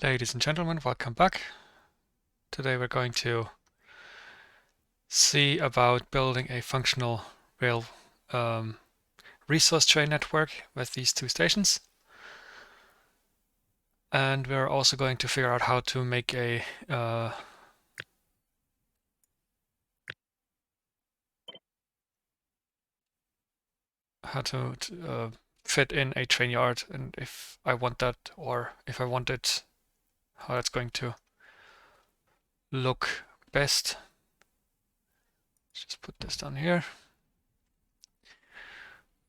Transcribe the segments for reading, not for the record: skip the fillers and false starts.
Ladies and gentlemen, welcome back. Today we're going to see about building a functional rail resource train network with these two stations. And we're also going to figure out how to make a fit in a train yard, and if I want that, or if I want it, how that's going to look best. Let's just put this down here.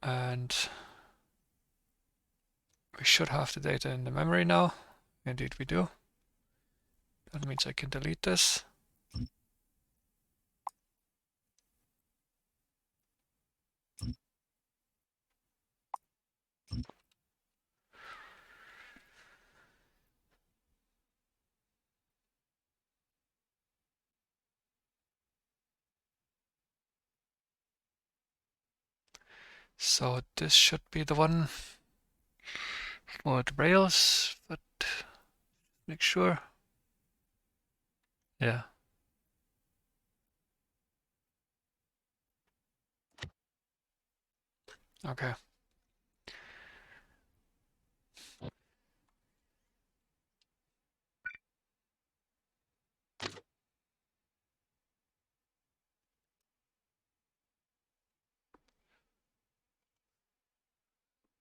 And we should have the data in the memory now. Indeed we do. That means I can delete this. So this should be the one for the rails, but make sure. Yeah. Okay.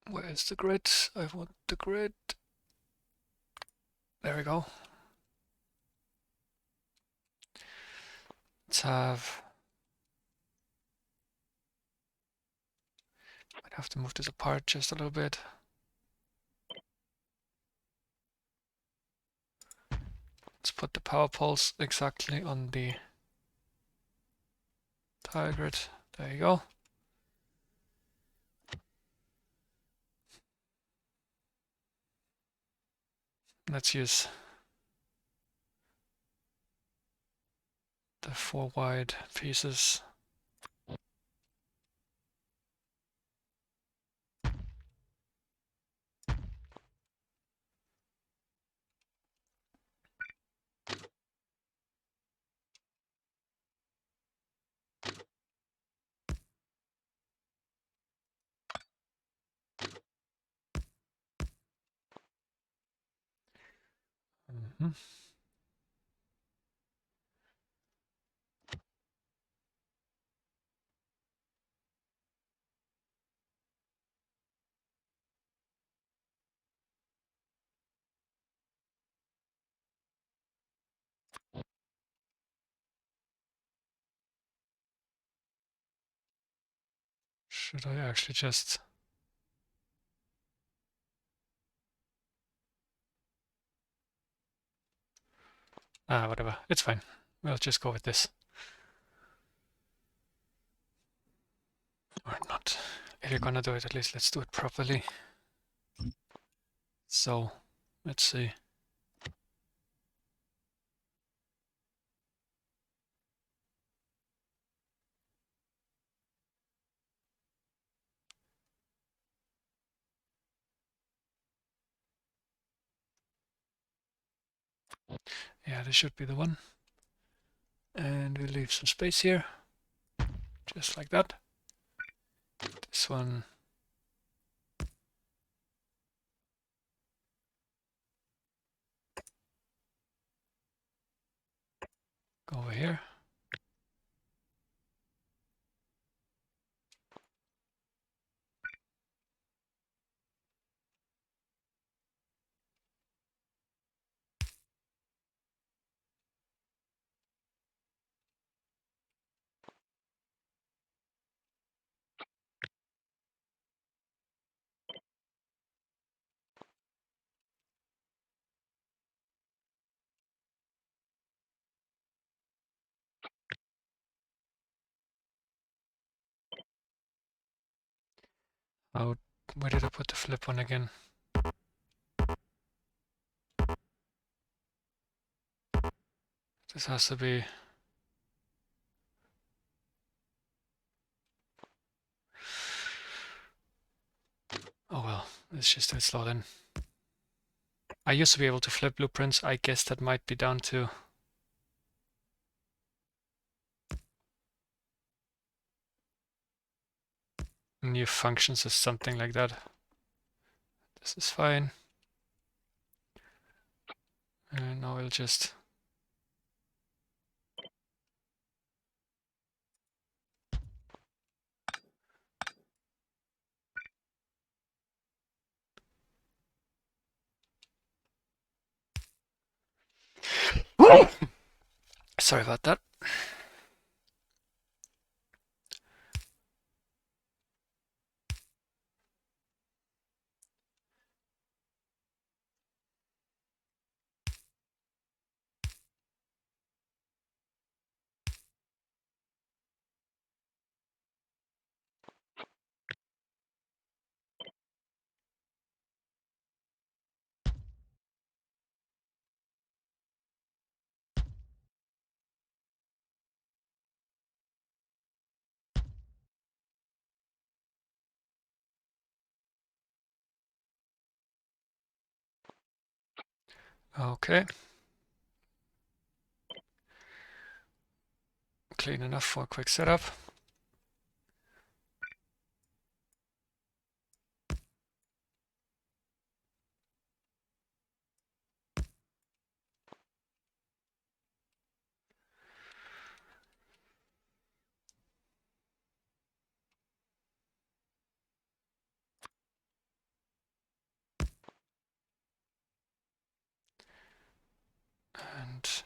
Where is the grid? I want the grid. There we go. Let's have. Might have to move this apart just a little bit. Let's put the power poles exactly on the tile grid. There you go. Let's use the 4 wide pieces. Mm-hmm. Should I actually just... whatever. It's fine. We'll just go with this. Or not. If you're gonna do it, at least let's do it properly. So, let's see. Yeah, this should be the one. And we'll leave some space here, just like that. This one. Go over here. Oh, where did I put the flip one again? This has to be... Oh well, let's just do it slow then. I used to be able to flip blueprints. I guess that might be down to new functions or something like that. This is fine. And now we'll just sorry about that. Okay. Clean enough for a quick setup. And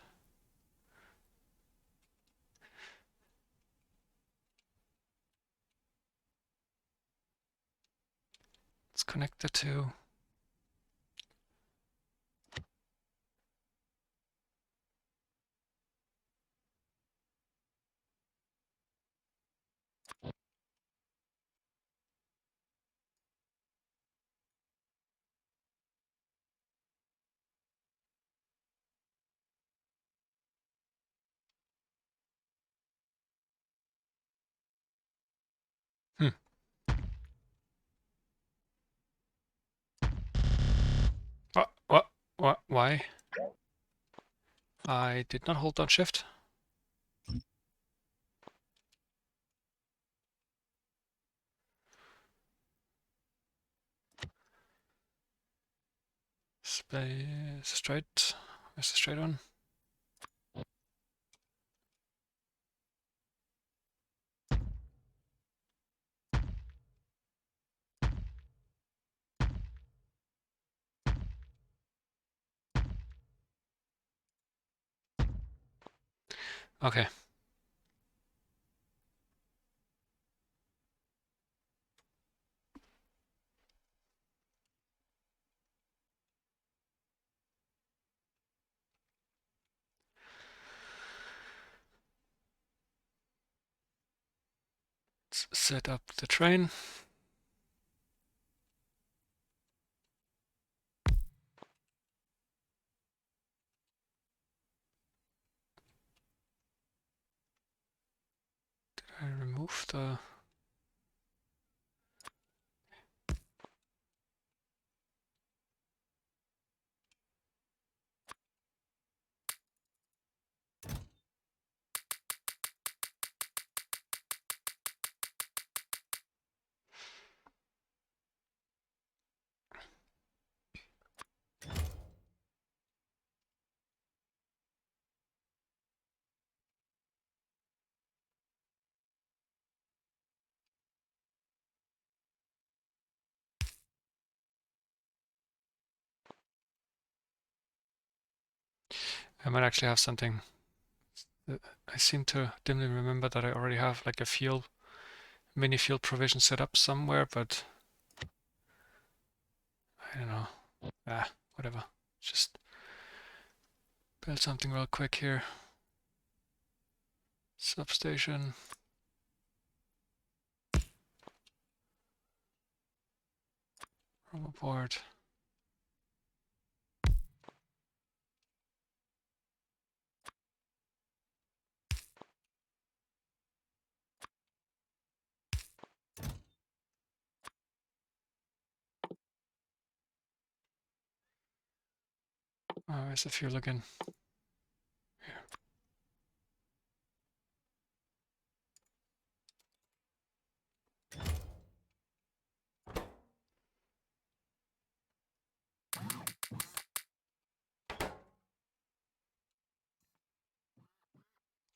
let's connect the two. Hmm. What? Why? I did not hold down shift. Straight. Where's the straight one? Okay. Let's set up the train. Did I remove the... I might actually have something. I seem to dimly remember that I already have like a fuel, mini fuel provision set up somewhere, but I don't know. Whatever. Just build something real quick here. Substation. Rubber board. Oh, where's the fuel again? Here.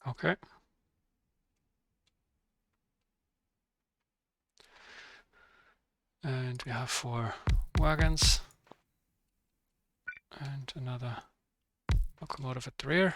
Okay. And we have 4 wagons and another locomotive at the rear.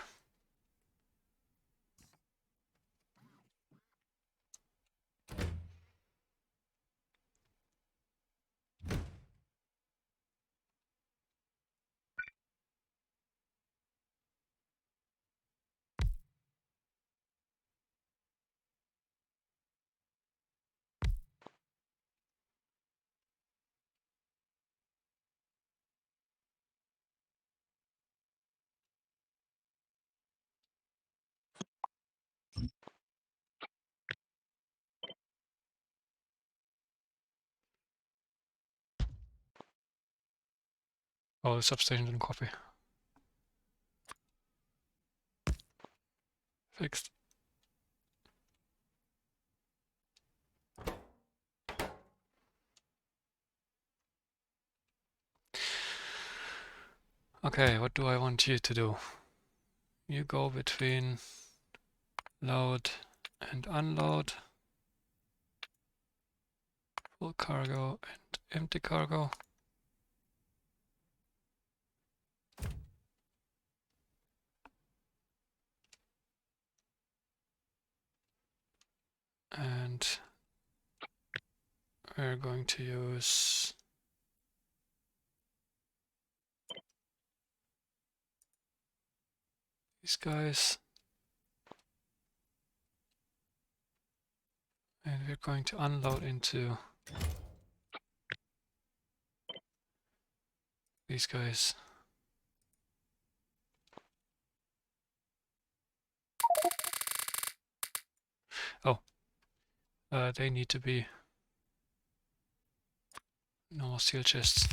Oh, the substation didn't copy. Fixed. Okay, what do I want you to do? You go between load and unload, full cargo and empty cargo. And we're going to use these guys. And we're going to unload into these guys. Oh, they need to be normal steel chests.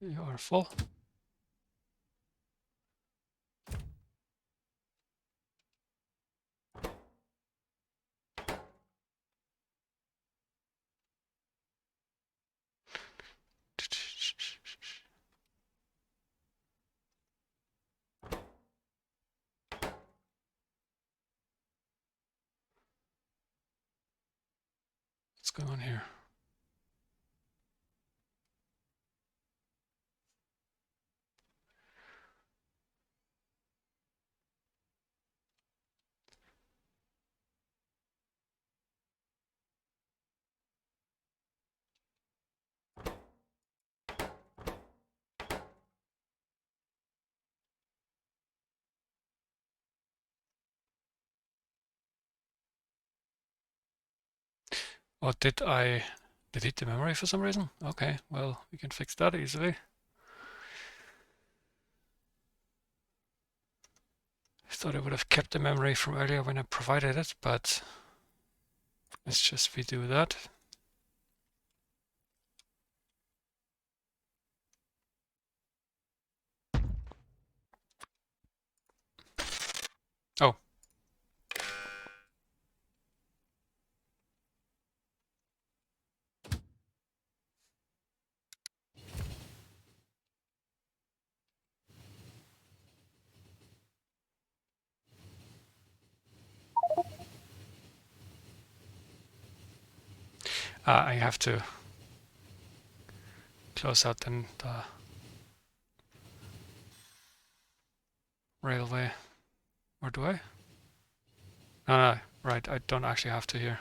You are full. What's going on here? Oh, did I delete the memory for some reason? Okay, well, we can fix that easily. I thought I would have kept the memory from earlier when I provided it, but let's just redo that. Oh. I have to close out then the railway. Or do I? No, no. Right, I don't actually have to here.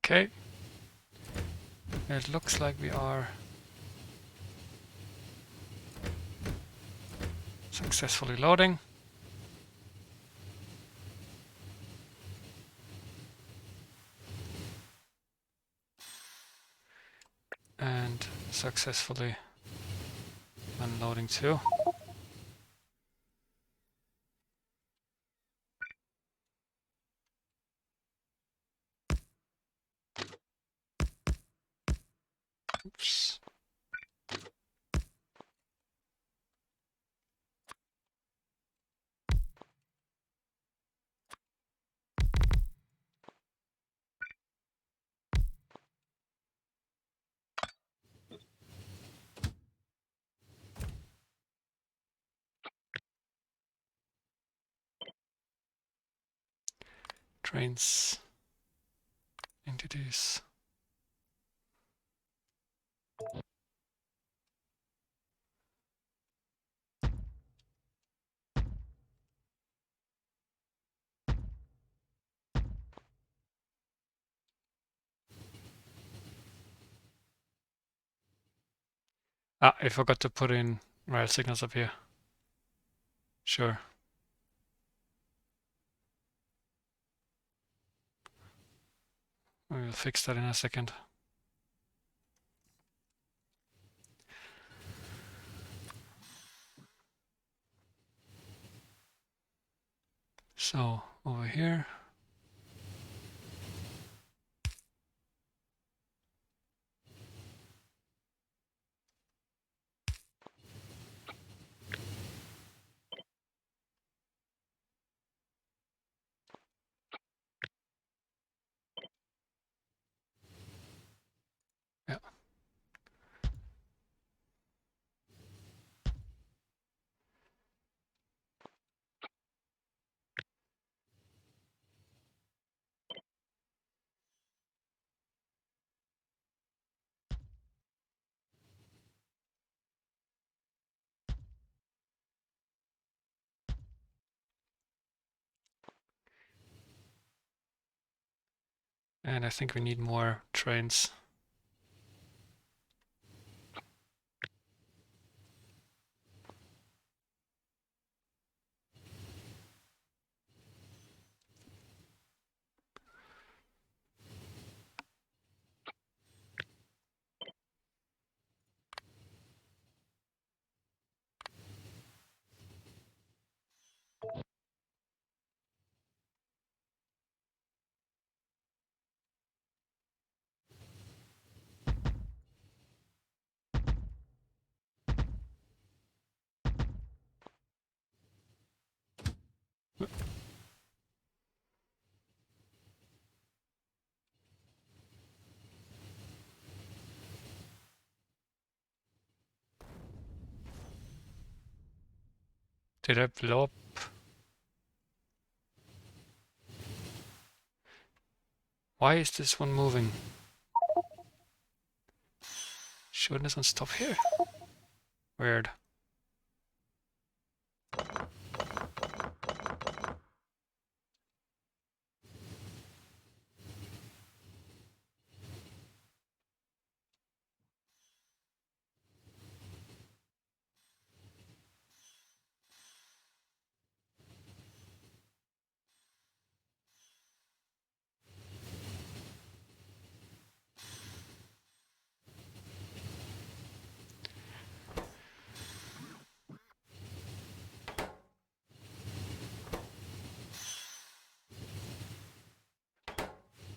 Okay. It looks like we are successfully loading. And successfully unloading too. Oops. Trains into these. Ah, I forgot to put in rail signals up here. Sure. We'll fix that in a second. So over here. Yeah. And I think we need more trains. Did I blow up? Why is this one moving? Shouldn't this one stop here? Weird.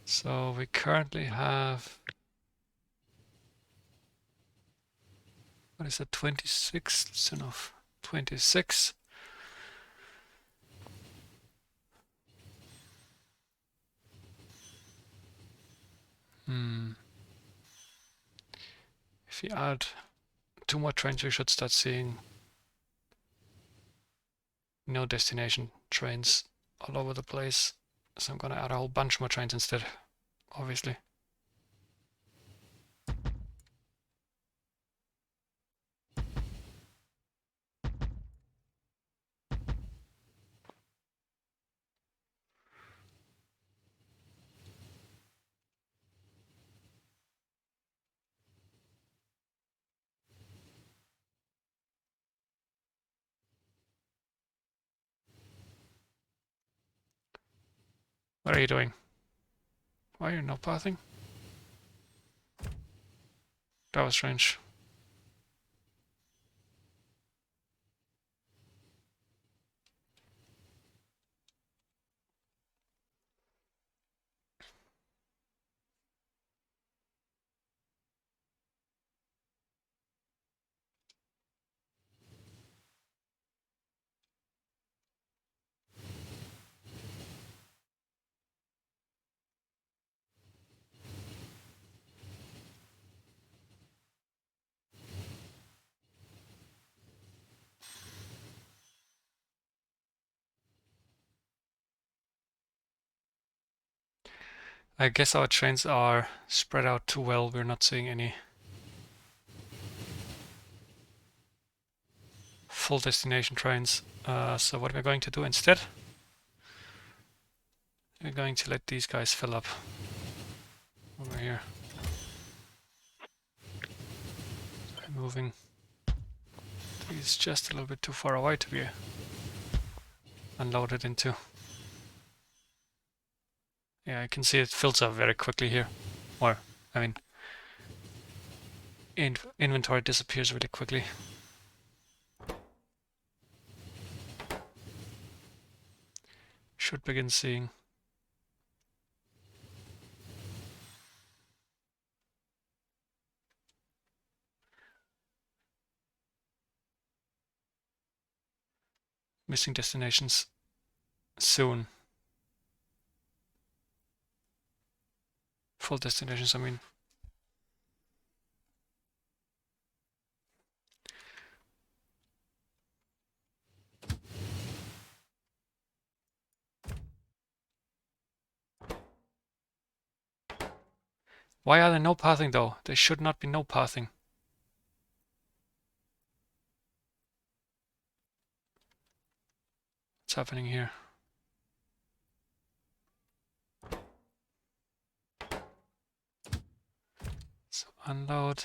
So we currently have, what is it, 26? That's enough. 26. If we add 2 more trains, we should start seeing no destination trains all over the place. So I'm gonna add a whole bunch more trains instead, obviously. What are you doing? Why are you not pathing? That was strange. I guess our trains are spread out too well. We're not seeing any full destination trains. So what we're going to do instead, we're going to let these guys fill up over here. I'm moving these just a little bit too far away to be unloaded into. Yeah, I can see it fills up very quickly here. Or, I mean, inventory disappears really quickly. Should begin seeing. Missing destinations soon. Full destinations, I mean. Why are there no pathing though? There should not be no pathing. What's happening here? So unload,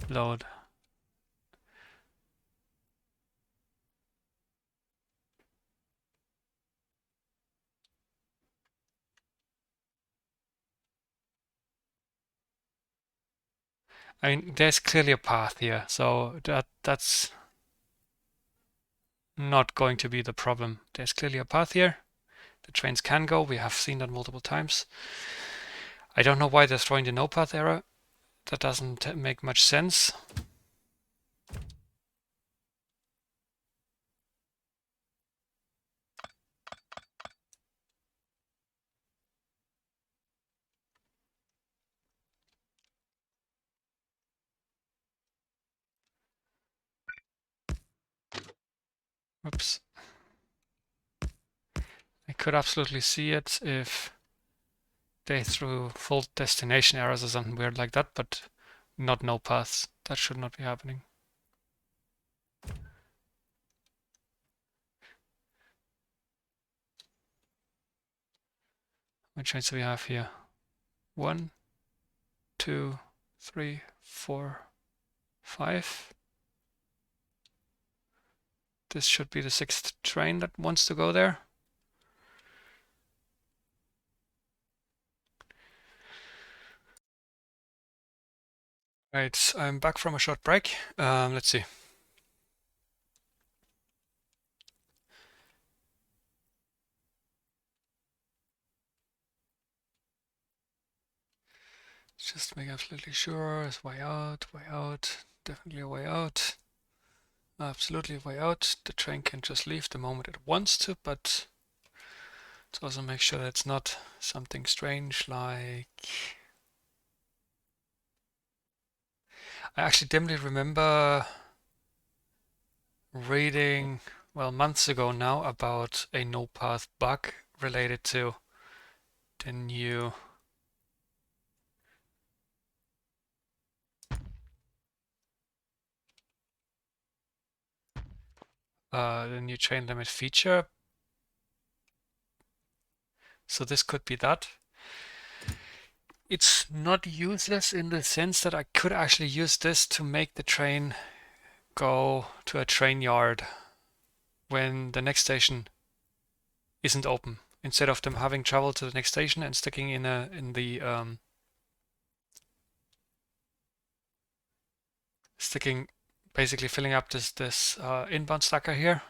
load. I mean, there's clearly a path here, so that's not going to be the problem. There's clearly a path here. The trains can go. We have seen that multiple times. I don't know why they're throwing the no path error. That doesn't make much sense. Oops. I could absolutely see it if they threw full destination errors or something weird like that, but not no paths. That should not be happening. How many trains do we have here? 1, 2, 3, 4, 5. This should be the 6th train that wants to go there. Right, I'm back from a short break. Let's see. Just make absolutely sure. It's way out, definitely a way out. Absolutely a way out. The train can just leave the moment it wants to, but let's also make sure that it's not something strange like... I actually dimly remember reading, well, months ago now, about a no path bug related to the new chain limit feature. So this could be that. It's not useless in the sense that I could actually use this to make the train go to a train yard when the next station isn't open, instead of them having traveled to the next station and sticking in basically filling up this inbound stacker here.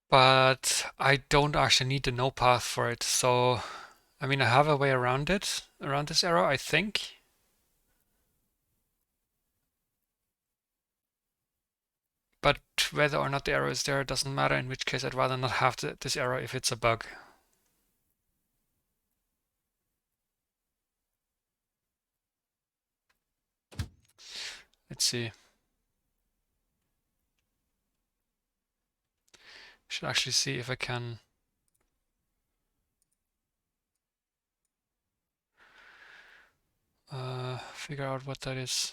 But I don't actually need the no path for it. So, I mean, I have a way around it, around this error, I think. But whether or not the error is there doesn't matter, in which case I'd rather not have this error if it's a bug. Let's see. Should actually see if I can figure out what that is.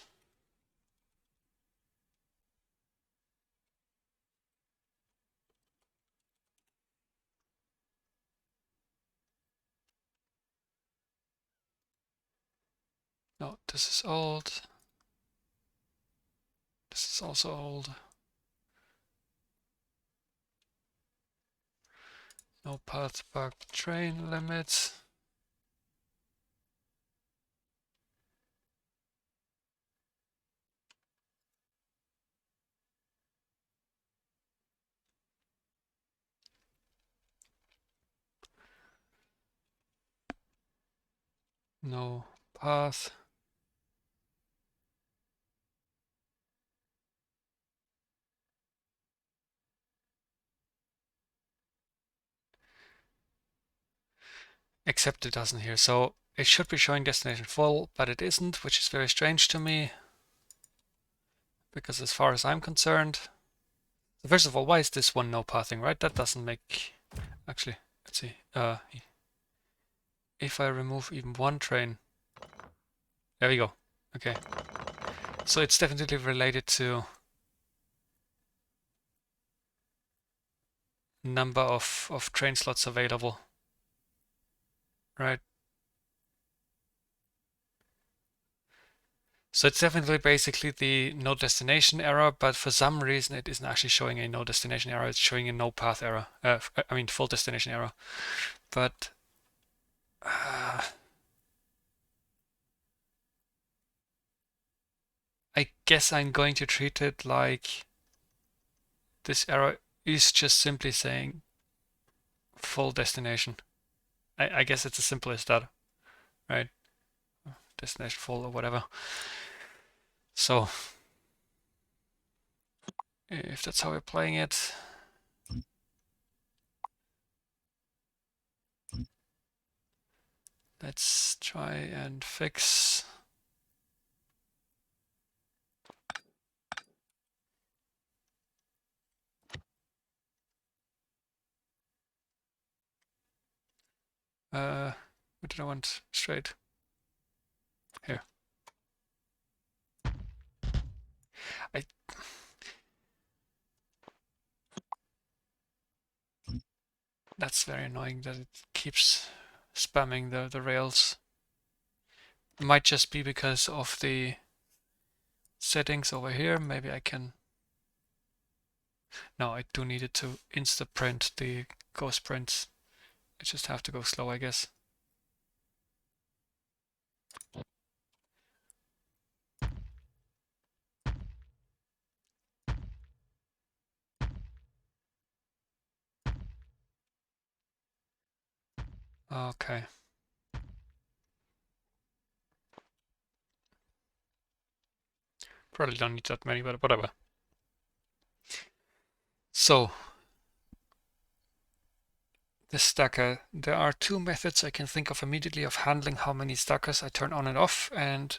No, this is old. This is also old. No path bug train limits. No path. Except it doesn't here. So it should be showing destination full, but it isn't, which is very strange to me. Because as far as I'm concerned, first of all, why is this one no pathing, right? That doesn't make, actually, let's see. If I remove even one train, there we go. Okay. So it's definitely related to number of train slots available, right? So it's definitely basically the no destination error, but for some reason it isn't actually showing a no destination error, it's showing a no path error. I mean full destination error. But I guess I'm going to treat it like this error is just simply saying full destination. I guess it's as simple as that, right? Destination full or whatever. So if that's how we're playing it, let's try and fix. What did I want? Straight. Here. I That's very annoying that it keeps spamming the rails. It might just be because of the settings over here. Maybe I can. No, I do need it to insta print the ghost prints. I just have to go slow, I guess. Okay. Probably don't need that many, but whatever. So the stacker. There are two methods I can think of immediately of handling how many stackers I turn on and off, and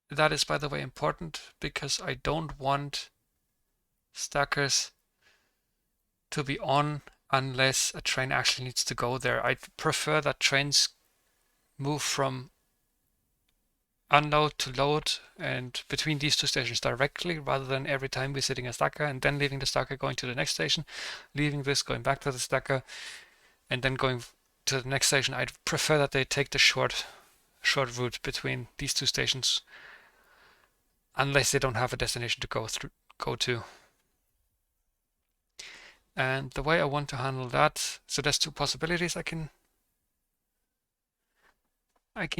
that is, by the way, important because I don't want stackers to be on unless a train actually needs to go there. I prefer that trains move from unload to load and between these two stations directly, rather than every time visiting a stacker and then leaving the stacker, going to the next station, leaving this, going back to the stacker, and then going to the next station. I'd prefer that they take the short route between these two stations, unless they don't have a destination to go to. And the way I want to handle that, so there's two possibilities I can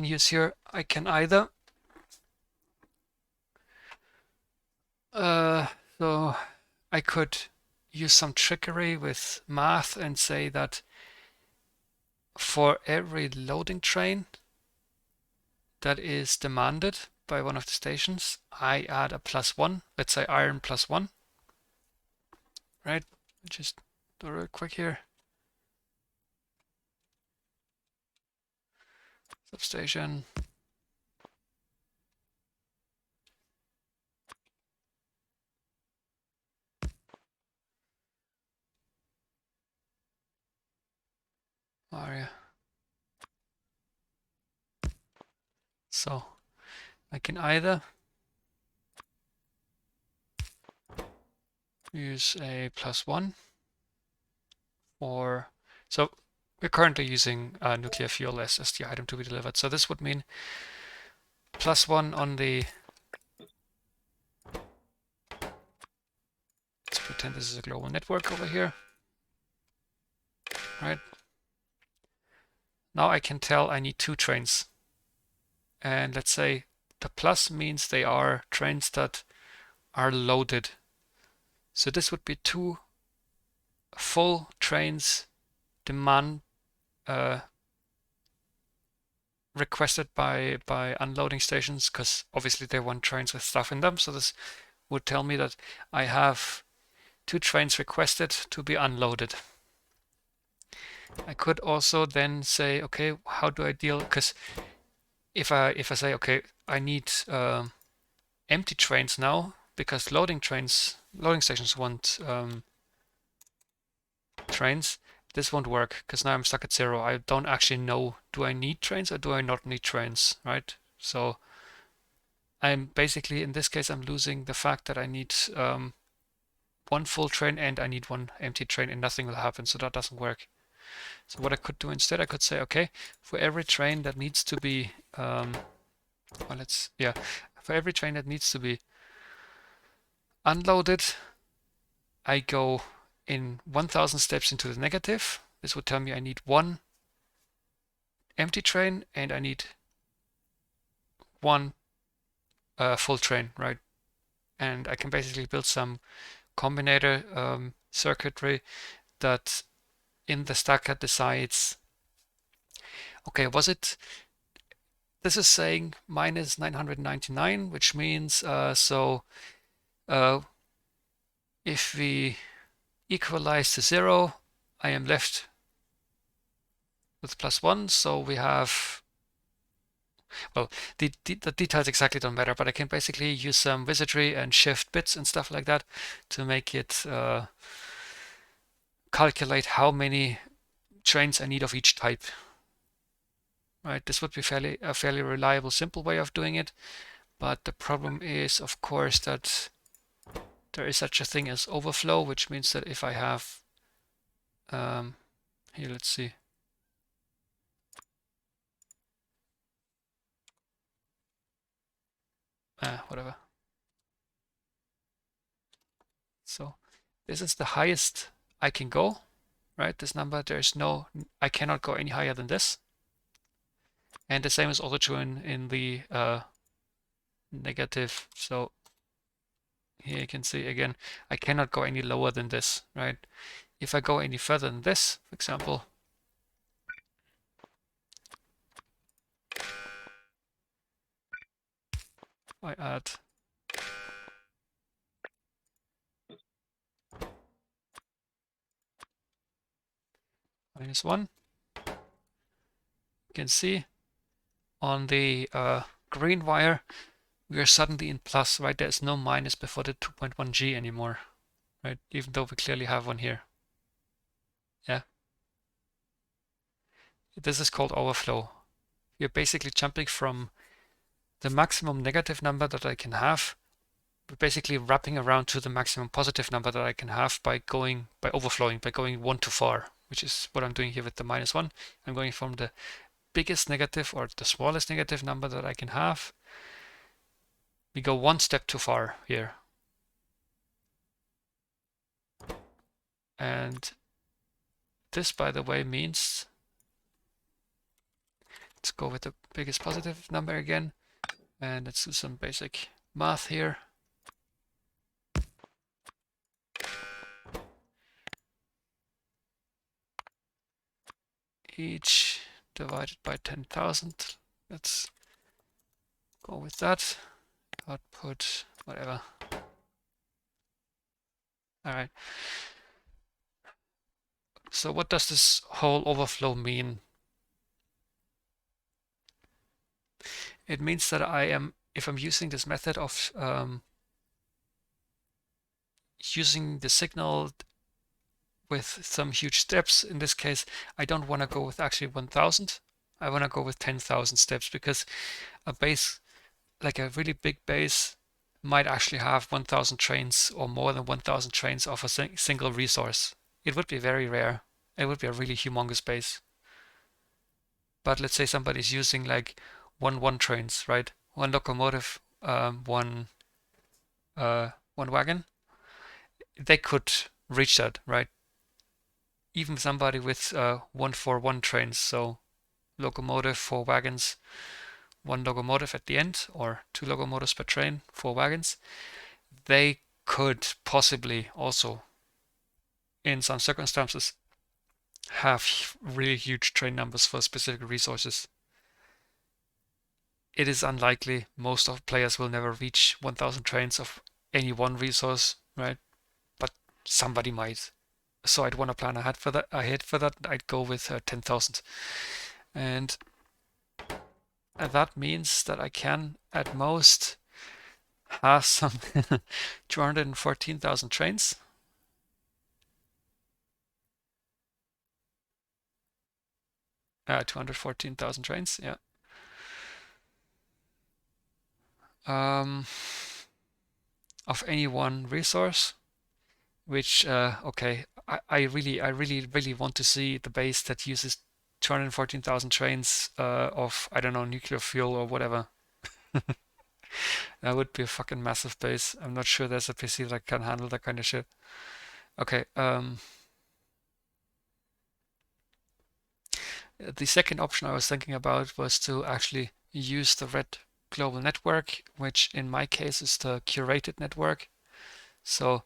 use here. I can either so I could use some trickery with math and say that for every loading train that is demanded by one of the stations, I add a +1, let's say iron +1, right? Just do it real quick here. Substation. Aria. So I can either use a +1 or, so we're currently using nuclear fuel as the item to be delivered. So this would mean +1 on the, let's pretend this is a global network over here, right? Now I can tell I need 2 trains. And let's say the plus means they are trains that are loaded. So this would be 2 full trains demand requested by unloading stations, because obviously they want trains with stuff in them. So this would tell me that I have 2 trains requested to be unloaded. I could also then say, okay, how do I deal? Because if I say, okay, I need empty trains now, because loading stations want trains, this won't work because now I'm stuck at 0. I don't actually know, do I need trains or do I not need trains, right? So I'm basically, in this case, I'm losing the fact that I need 1 full train and I need 1 empty train, and nothing will happen, so that doesn't work. So what I could do instead, I could say, okay, for every train that needs to be for every train that needs to be unloaded, I go in 1000 steps into the negative. This would tell me I need 1 empty train and I need 1 full train, right? And I can basically build some combinator circuitry that in the stacker decides, okay, this is saying minus 999, which means if we equalize to 0, I am left with +1. So we have, well, the details exactly don't matter, but I can basically use some wizardry and shift bits and stuff like that to make it calculate how many trains I need of each type. Right, this would be a fairly reliable, simple way of doing it, but the problem is, of course, that there is such a thing as overflow, which means that if I have here, let's see. Whatever. So this is the highest I can go, right? This number, I cannot go any higher than this. And the same is also true in the negative. So here you can see again, I cannot go any lower than this, right? If I go any further than this, for example, I add -1. You can see on the green wire, we are suddenly in plus, right? There's no minus before the 2.1 G anymore, right? Even though we clearly have one here. Yeah. This is called overflow. You're basically jumping from the maximum negative number that I can have, basically wrapping around to the maximum positive number that I can have by overflowing, by going one too far, which is what I'm doing here with the -1. I'm going from the biggest negative or the smallest negative number that I can have. We go one step too far here. And this, by the way, means, let's go with the biggest positive number again, and let's do some basic math here. Each divided by 10,000. Let's go with that. Output, whatever. All right. So what does this whole overflow mean? It means that if I'm using this method of using the signal with some huge steps, in this case, I don't want to go with actually 1,000. I want to go with 10,000 steps, because a base, like a really big base, might actually have 1,000 trains or more than 1,000 trains of a single resource. It would be very rare. It would be a really humongous base. But let's say somebody's using like one trains, right? One locomotive, one wagon. They could reach that, right? Even somebody with 141 trains, so locomotive, 4 wagons, 1 locomotive at the end, or 2 locomotives per train, 4 wagons, they could possibly also, in some circumstances, have really huge train numbers for specific resources. It is unlikely. Most of players will never reach 1,000 trains of any one resource, right? But somebody might. So I'd want to plan ahead for that. I'd go with 10,000, and that means that I can at most have some 214,000 trains. Uh, 214,000 trains, yeah. Of any one resource, which okay, I really want to see the base that uses 214,000 trains of, I don't know, nuclear fuel or whatever. That would be a fucking massive base. I'm not sure there's a PC that can handle that kind of shit. Okay, the second option I was thinking about was to actually use the red global network, which in my case is the curated network. So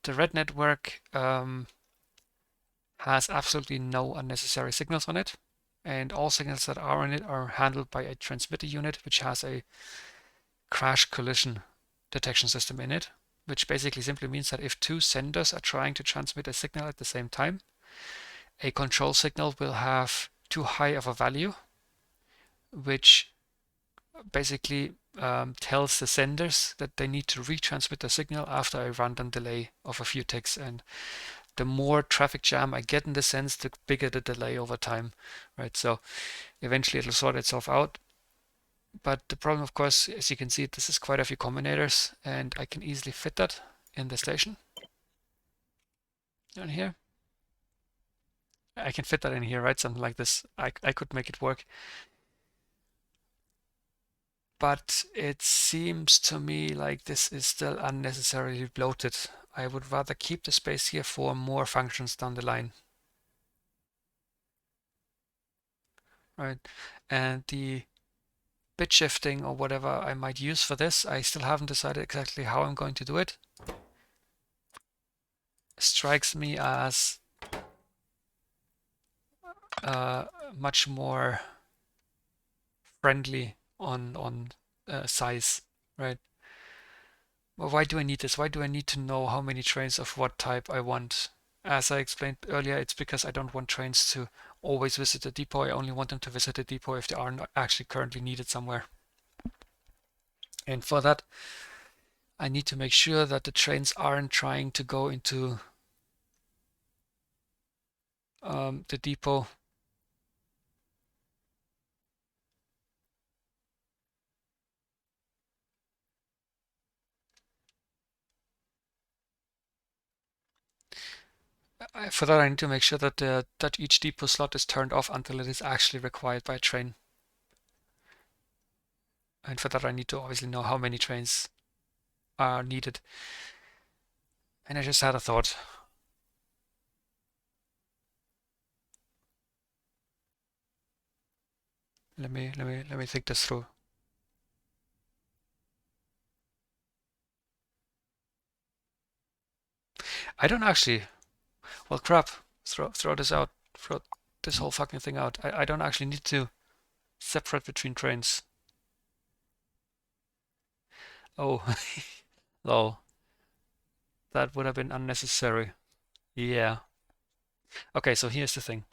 the red network has absolutely no unnecessary signals on it, and all signals that are on it are handled by a transmitter unit, which has a crash collision detection system in it, which basically simply means that if 2 senders are trying to transmit a signal at the same time, a control signal will have too high of a value, which basically tells the senders that they need to retransmit the signal after a random delay of a few ticks. And the more traffic jam I get in the sense, the bigger the delay over time, right? So eventually it'll sort itself out. But the problem, of course, as you can see, this is quite a few combinators, and I can easily fit that in the station. Down here. I can fit that in here, right? Something like this. I could make it work. But it seems to me like this is still unnecessarily bloated. I would rather keep the space here for more functions down the line. Right? And the bit shifting or whatever I might use for this, I still haven't decided exactly how I'm going to do it. Strikes me as much more friendly on size, right? Well, why do I need this? Why do I need to know how many trains of what type I want? as I explained earlier, it's because I don't want trains to always visit the depot. I only want them to visit the depot if they are not actually currently needed somewhere. And for that, I need to make sure that the trains aren't trying to go into the depot for that, I need to make sure that that each depot slot is turned off until it is actually required by a train. And for that, I need to obviously know how many trains are needed. And I just had a thought. Let me think this through. I don't actually. Well, crap. Throw this out. Throw this whole fucking thing out. I don't actually need to separate between trains. Oh, lol. That would have been unnecessary. Yeah. Okay, so here's the thing.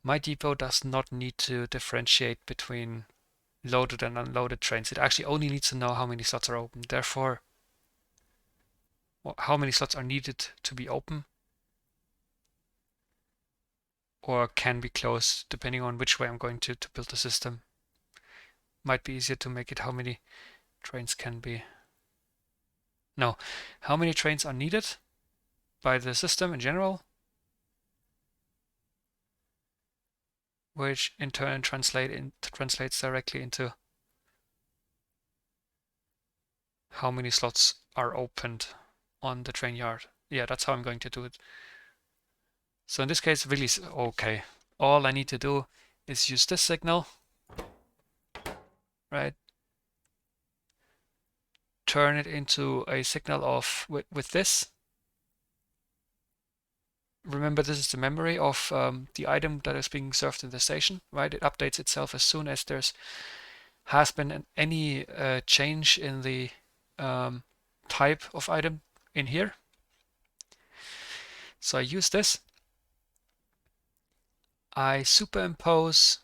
My depot does not need to differentiate between loaded and unloaded trains. It actually only needs to know how many slots are open. Therefore, how many slots are needed to be open or can be closed, depending on which way I'm going to build the system. Might be easier to make it how many trains can be. No, how many trains are needed by the system in general, which in turn translates directly into how many slots are opened on the train yard. Yeah, that's how I'm going to do it. So in this case, really, okay. All I need to do is use this signal, right? Turn it into a signal of with this. Remember, this is the memory of the item that is being served in the station, right? It updates itself as soon as there's has been any change in the type of item in here. So I use this. I superimpose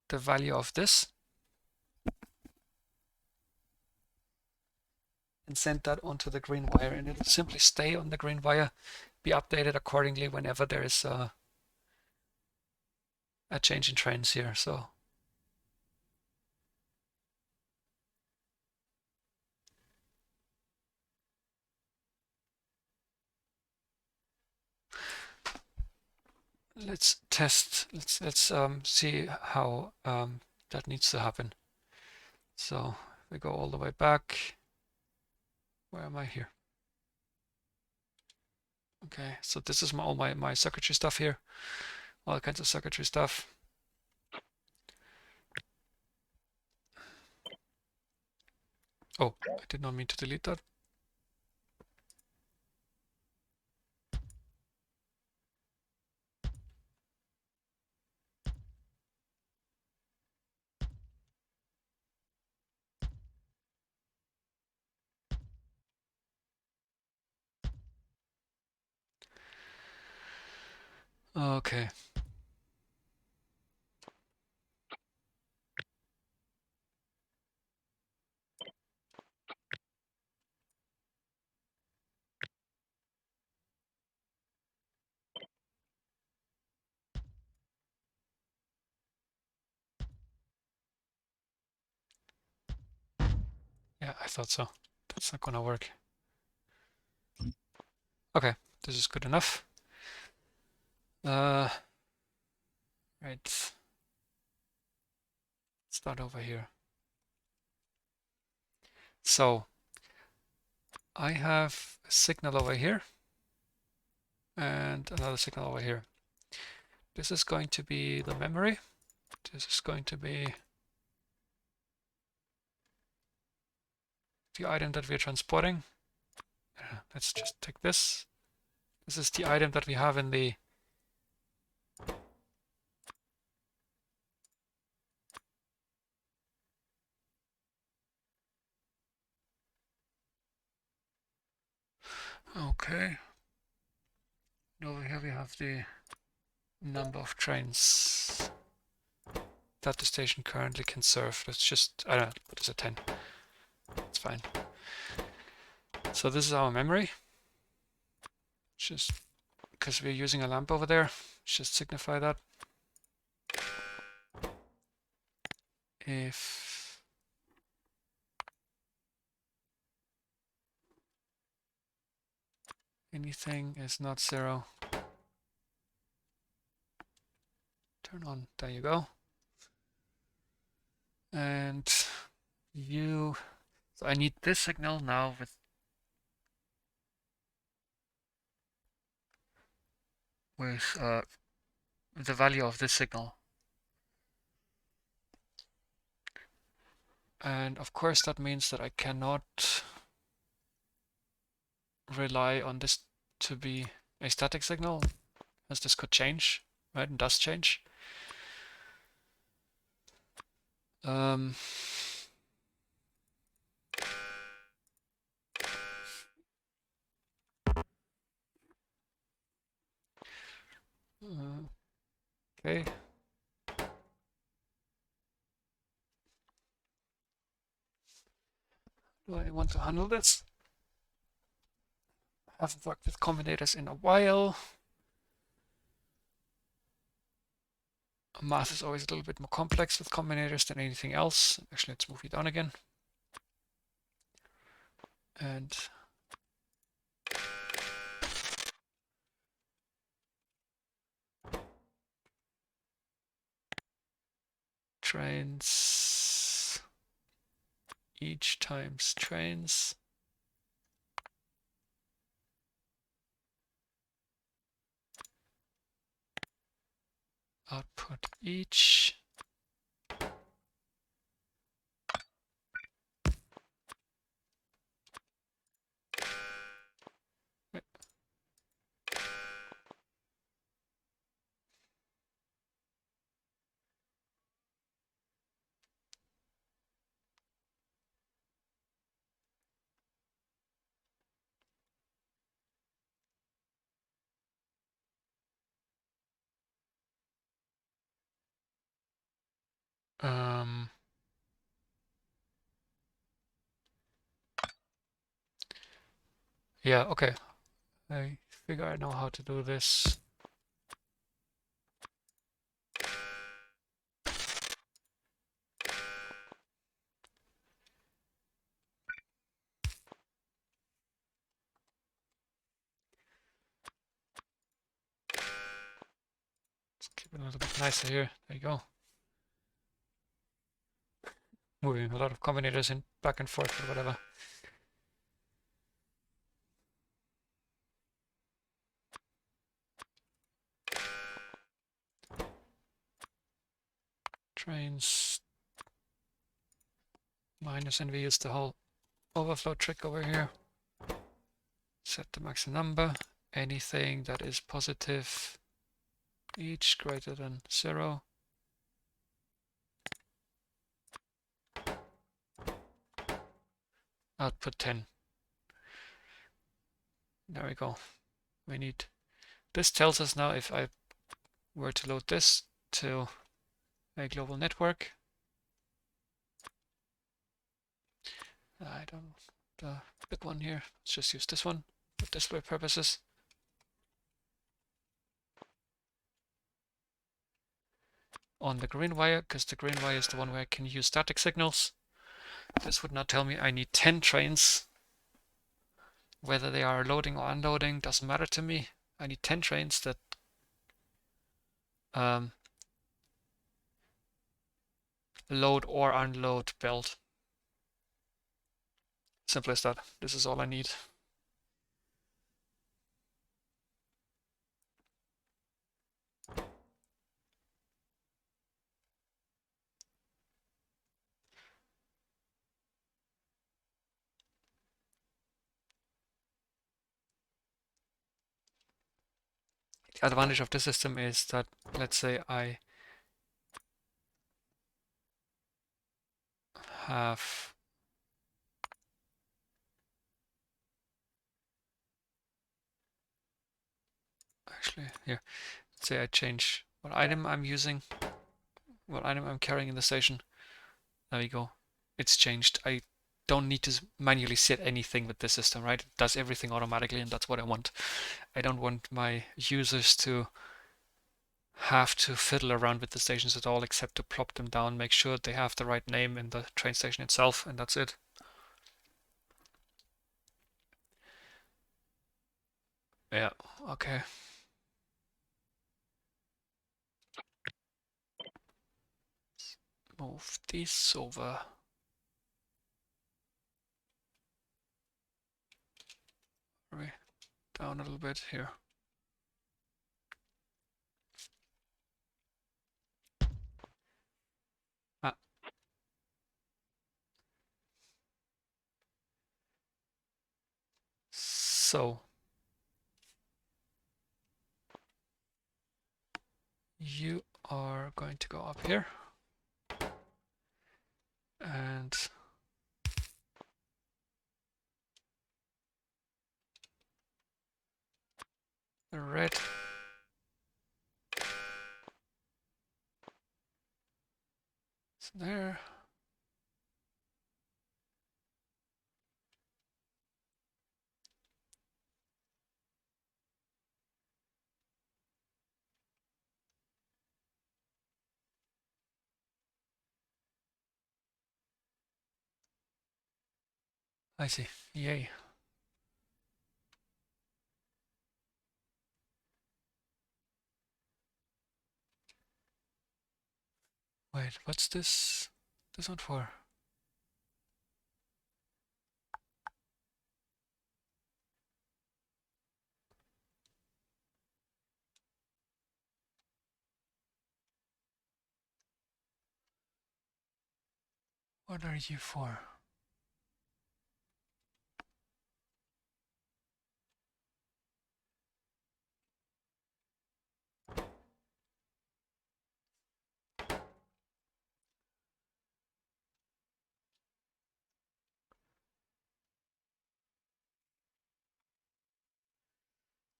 the value of this and send that onto the green wire, and it'll simply stay on the green wire, be updated accordingly whenever there is a change in trains here. So let's test. Let's see how that needs to happen. So we go all the way back. Where am I here? Okay, so this is all my circuitry stuff here. All kinds of circuitry stuff. Oh, I did not mean to delete that. Okay. Yeah, I thought so. That's not gonna work. Okay, this is good enough. Right. Start over here. So I have a signal over here and another signal over here. This is going to be the memory. This is going to be the item that we're transporting. Let's just take this. This is the item that we have in the Okay. And over here we have the number of trains that the station currently can serve. Let's just, I don't know, what is it, 10? It's fine. So this is our memory. Just because we're using a lamp over there, just signify that. If anything is not 0, turn on, there you go. And view, so I need this signal now with the value of this signal. And of course that means that I cannot rely on this to be a static signal, as this could change, right, and does change. Okay. Do I want to handle this? Haven't worked with combinators in a while. Math is always a little bit more complex with combinators than anything else. Actually, let's move it down again. And trains, each times trains. Output each. Yeah, okay. I figure I know how to do this. Let's keep it a little bit nicer here. There you go. Moving a lot of combinators in back and forth or whatever. Trains minus, and we use the whole overflow trick over here. Set the max number. Anything that is positive, each greater than 0. Output 10. There we go. We need, this tells us now if I were to load this to a global network. I don't, the big one here, let's just use this one for display purposes. On the green wire, because the green wire is the one where I can use static signals. This would not tell me I need 10 trains. Whether they are loading or unloading doesn't matter to me. I need 10 trains that load or unload belt. Simple as that. This is all I need. The advantage of this system is that, let's say I have actually, here, let's say I change what item I'm using, what item I'm carrying in the station. There we go. It's changed. I don't need to manually set anything with the system, right? It does everything automatically, and that's what I want. I don't want my users to have to fiddle around with the stations at all, except to plop them down, make sure they have the right name in the train station itself, and that's it. Yeah, okay. Move this over. Down a little bit here. Ah. So you are going to go up here and the red is there. I see. Yay. Wait, what's this? This one for? What are you for?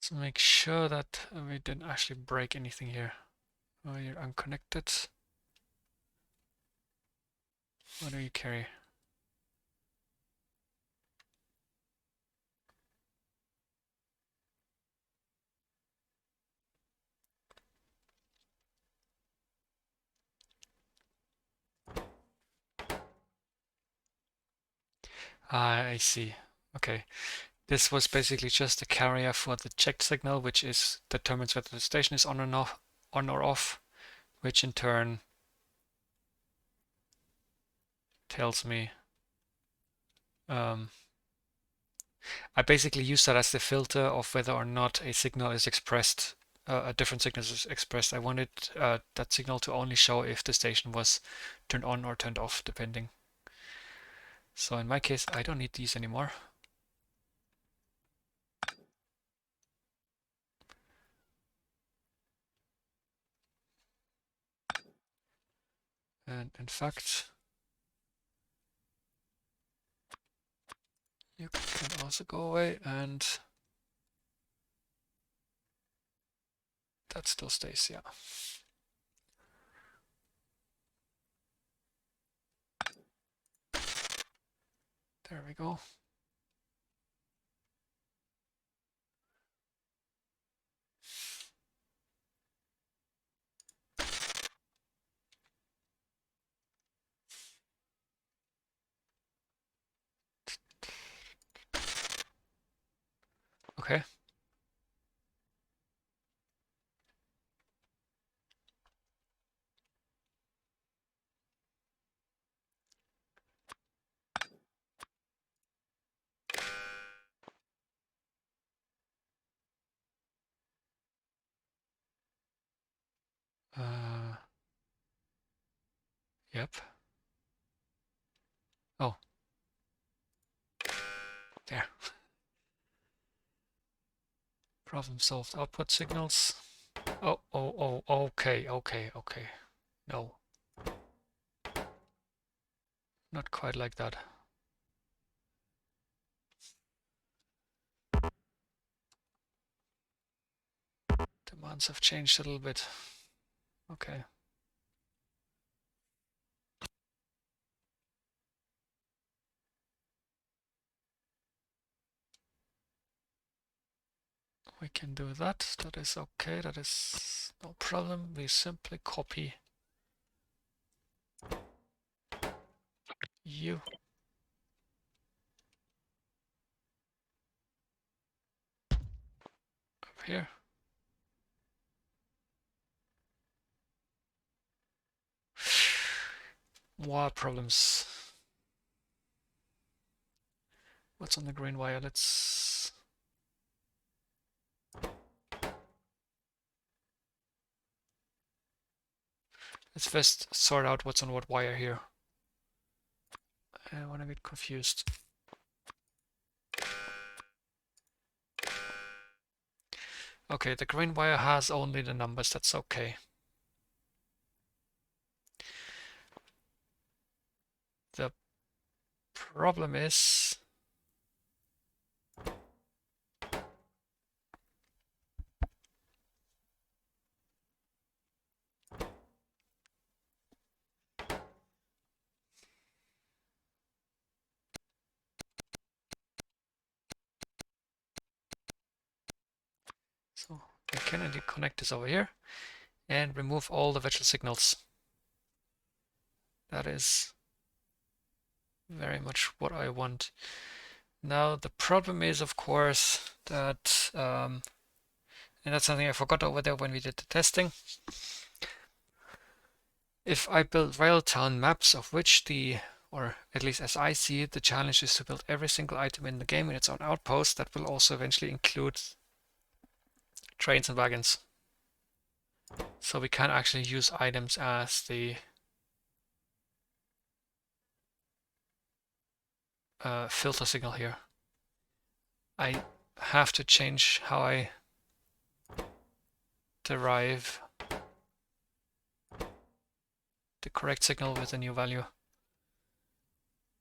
Let's make sure that we didn't actually break anything here. Oh, you're unconnected. What do you carry? Ah, I see. Okay. This was basically just a carrier for the checked signal, which is determines whether the station is on or off, which in turn tells me. I basically use that as the filter of whether or not a signal is expressed, a different signal is expressed. I wanted that signal to only show if the station was turned on or turned off, depending. So in my case, I don't need these anymore. And in fact, you can also go away, and that still stays, yeah. There we go. Okay. Yep. Oh, there. Problem solved. Output signals. Oh, okay, okay. No, not quite like that. Commands have changed a little bit. Okay. We can do that. That is okay. That is no problem. We simply copy you. Up here. More problems. What's on the green wire? Let's first sort out what's on what wire here. I want to get confused. Okay, the green wire has only the numbers. That's okay. The problem is so we can indeed connect this over here and remove all the virtual signals. That is very much what I want. Now the problem is, of course, that and that's something I forgot over there when we did the testing. If I build railtown maps, of which or at least as I see it, the challenge is to build every single item in the game in its own outpost, that will also eventually include trains and wagons. So we can actually use items as the filter signal here. I have to change how I derive the correct signal with a new value.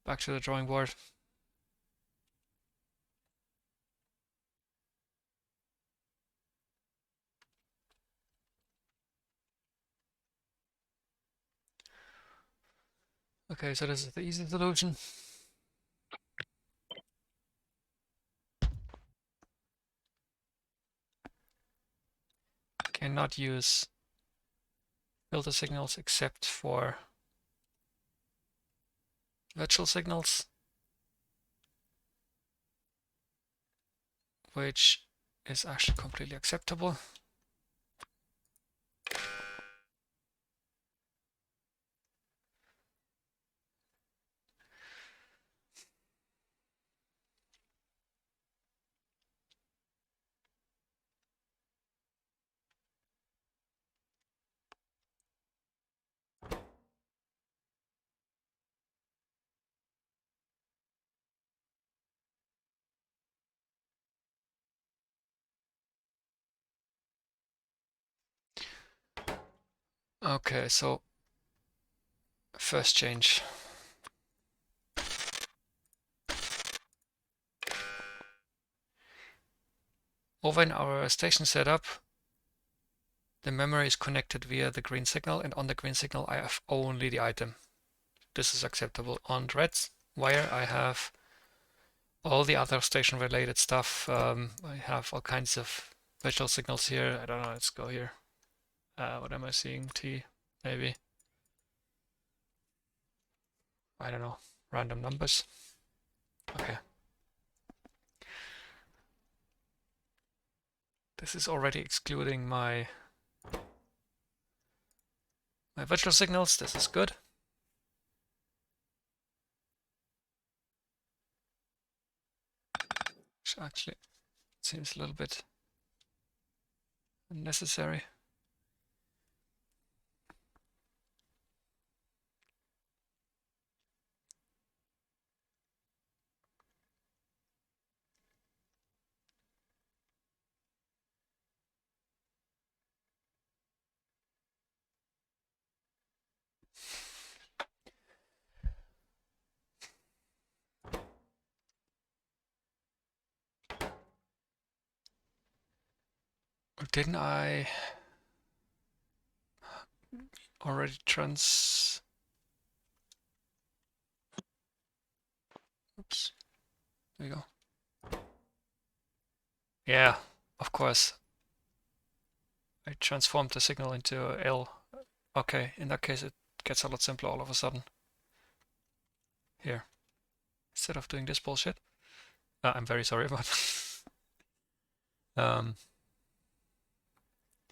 Back to the drawing board. Okay, so this is the easy solution. Cannot use filter signals except for virtual signals, which is actually completely acceptable. Okay, so first change. Over in our station setup, the memory is connected via the green signal, and on the green signal I have only the item. This is acceptable. On red wire I have all the other station related stuff. I have all kinds of visual signals here. I don't know, let's go here. What am I seeing? T, maybe. I don't know, random numbers. Okay. This is already excluding my virtual signals. This is good. Which actually seems a little bit unnecessary. didn't I already oops, there you go. Yeah, of course. I transformed the signal into L. Okay, in that case it gets a lot simpler all of a sudden. Here, instead of doing this bullshit. I'm very sorry about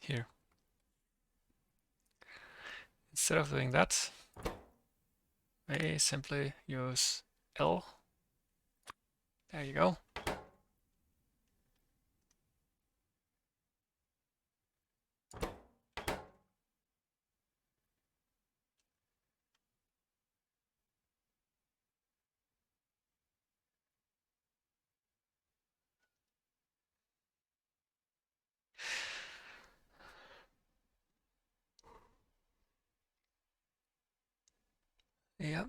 here. Instead of doing that, I simply use L. There you go. Yeah.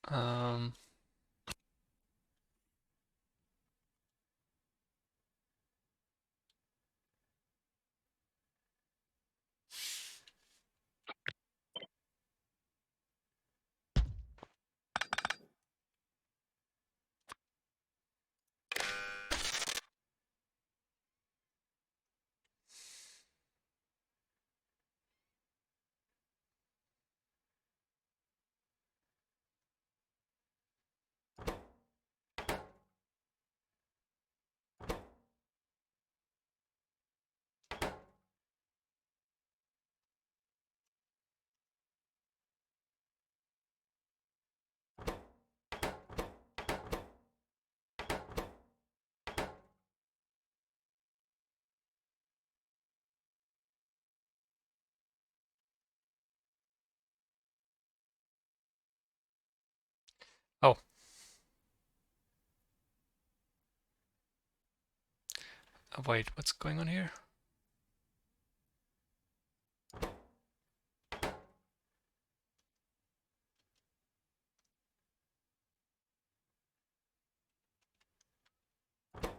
Um, oh, wait, what's going on here?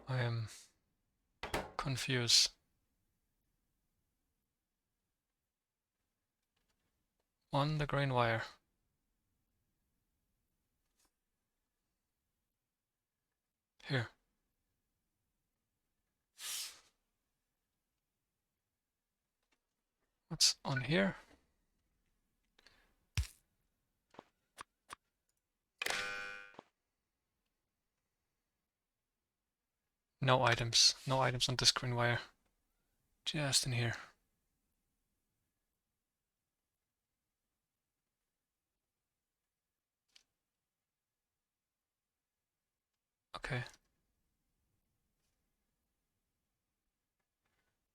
I am confused. On the green wire. Here. What's on here? No items. No items on this green wire. Just in here. Okay.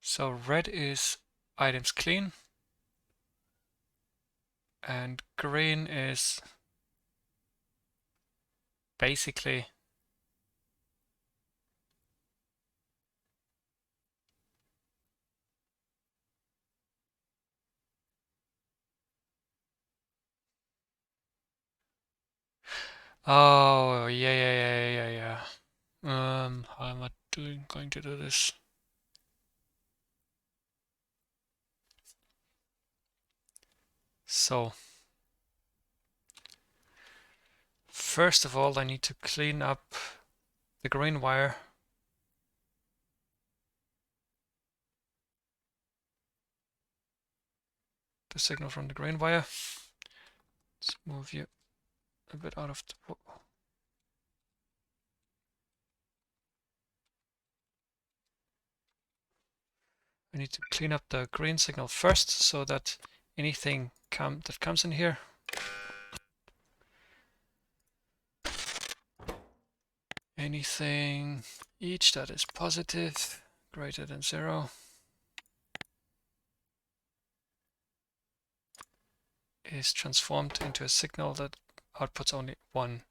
So red is items clean. And green is basically oh yeah. How am I going to do this? So first of all I need to clean up the green wire. The signal from the green wire. Let's move you a bit out of the I need to clean up the green signal first so that anything that comes in here anything each that is positive greater than 0 is transformed into a signal that outputs only 1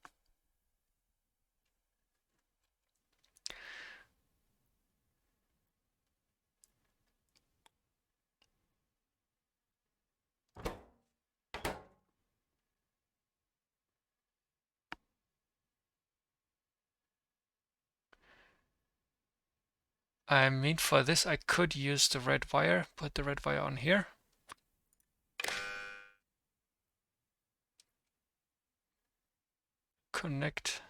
I mean, for this I could use the red wire, put the red wire on here. Connect.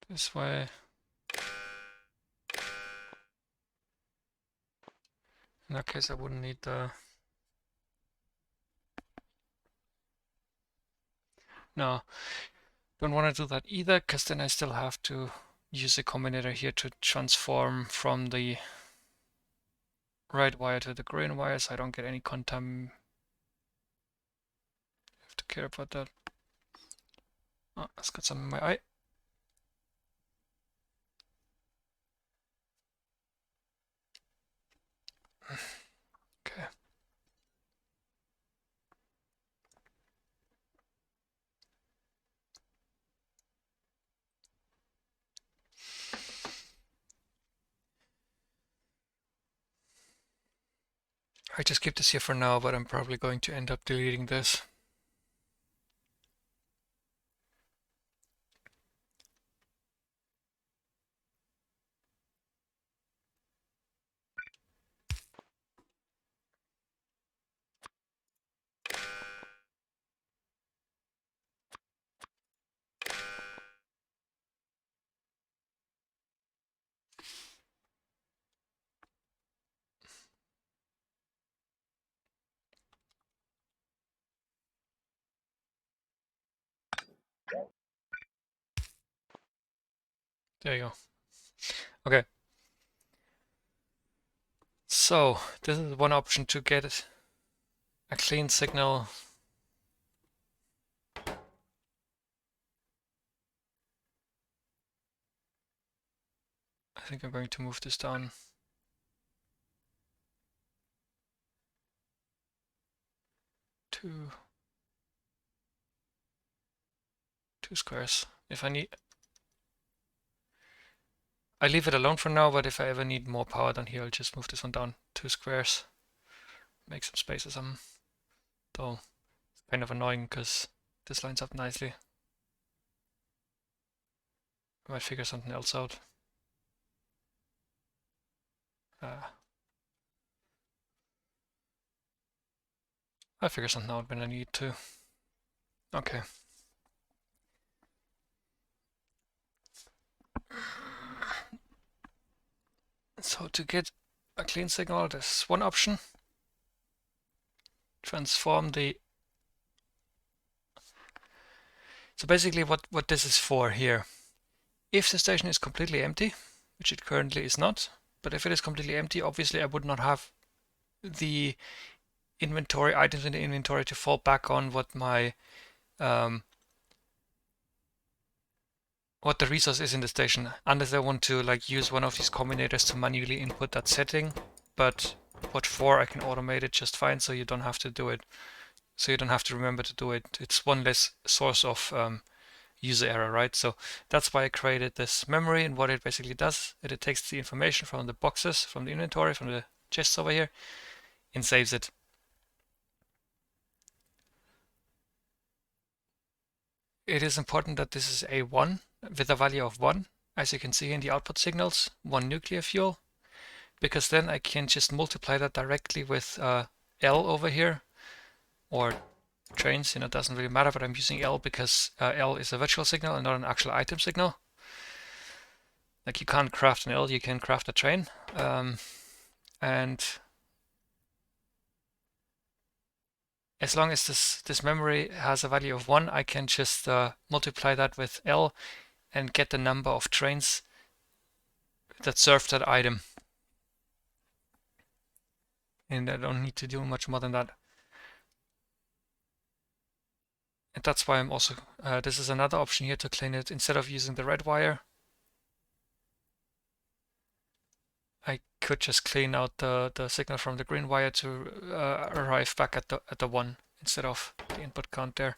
This way. In that case I wouldn't need the... No, don't want to do that either, because then I still have to use a combinator here to transform from the red wire to the green wire, so I don't get any contam. I have to care about that. Oh, it's got some in my eye. Okay. I just keep this here for now, but I'm probably going to end up deleting this. There you go. Okay. So this is one option to get a clean signal. I think I'm going to move this down to 2 squares. If I need, I leave it alone for now, but if I ever need more power down here, I'll just move this one down 2 squares. Make some space or something. Though it's kind of annoying because this lines up nicely. I might figure something else out. I'll figure something out when I need to. Okay. So to get a clean signal, there's one option. Transform the... So basically what this is for here. If the station is completely empty, which it currently is not, but if it is completely empty, obviously I would not have the inventory, items in the inventory to fall back on what my what the resource is in the station, unless I want to like use one of these combinators to manually input that setting. But what for, I can automate it just fine, so you don't have to do it. So you don't have to remember to do it. It's one less source of user error, right? So that's why I created this memory, and what it basically does, it takes the information from the boxes, from the inventory, from the chests over here, and saves it. It is important that this is a 1 with a value of 1, as you can see in the output signals, 1 nuclear fuel, because then I can just multiply that directly with L over here, or trains, it doesn't really matter, but I'm using L because L is a virtual signal and not an actual item signal. Like you can't craft an L, you can craft a train. And as long as this memory has a value of 1, I can just multiply that with L and get the number of trains that serve that item. And I don't need to do much more than that. And that's why I'm also, this is another option here to clean it. Instead of using the red wire, I could just clean out the signal from the green wire to arrive back at the 1 instead of the input count there.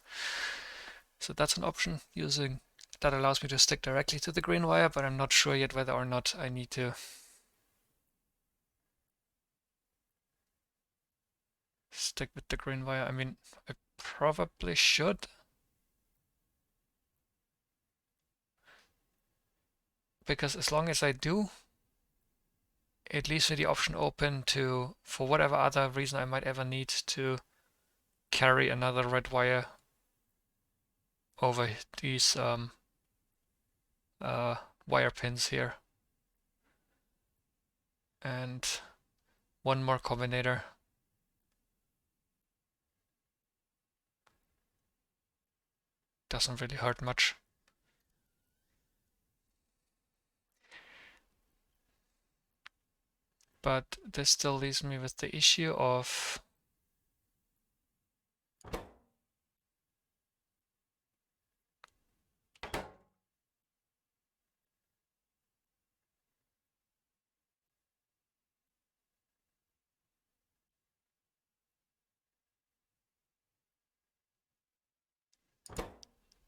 So that's an option using that allows me to stick directly to the green wire, but I'm not sure yet whether or not I need to stick with the green wire. I mean, I probably should, because as long as I do, it leaves me the option open to, for whatever other reason I might ever need to carry another red wire over these wire pins here. And one more combinator. Doesn't really hurt much. But this still leaves me with the issue of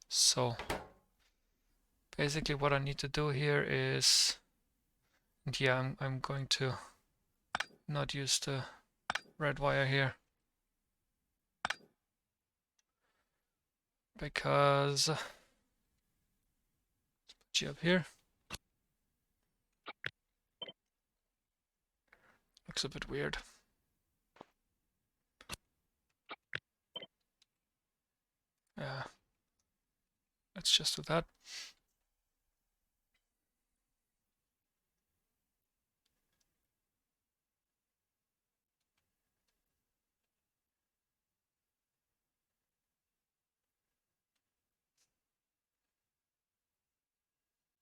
so basically what I need to do here is, and yeah, I'm going to not use the red wire here because put you up here. Looks a bit weird. Yeah, let's just do that.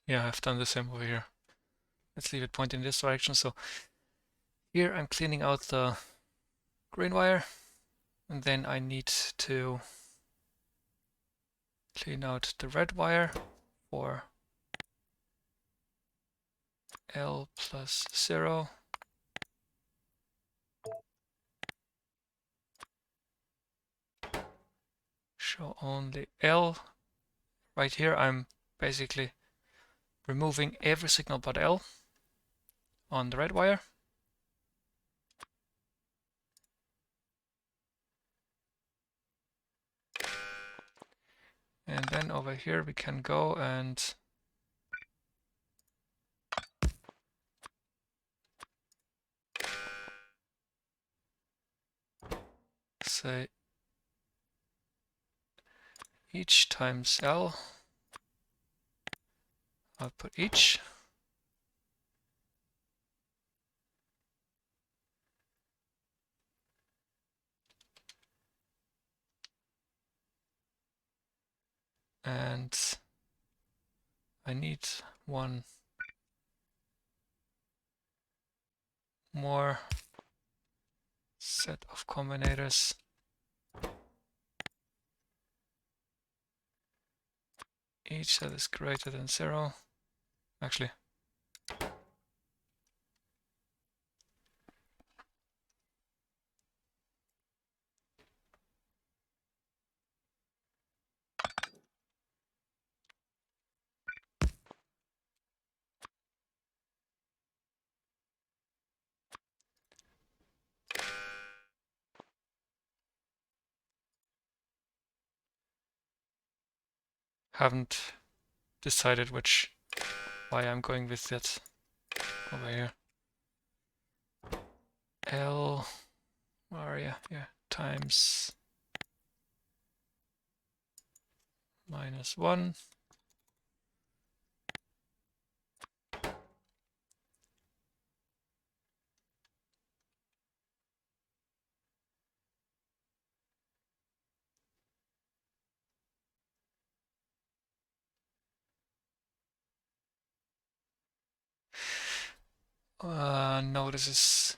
Yeah, I've done the same over here. Let's leave it pointing in this direction. So here I'm cleaning out the green wire, and then I need to clean out the red wire for L plus 0. Show only L. Right here I'm basically removing every signal but L on the red wire. And then over here we can go and say each times L, output each. And I need one more set of combinators. Each that is greater than 0. Actually, haven't decided which why I'm going with that over here. L Aria, yeah, times -1. No, this is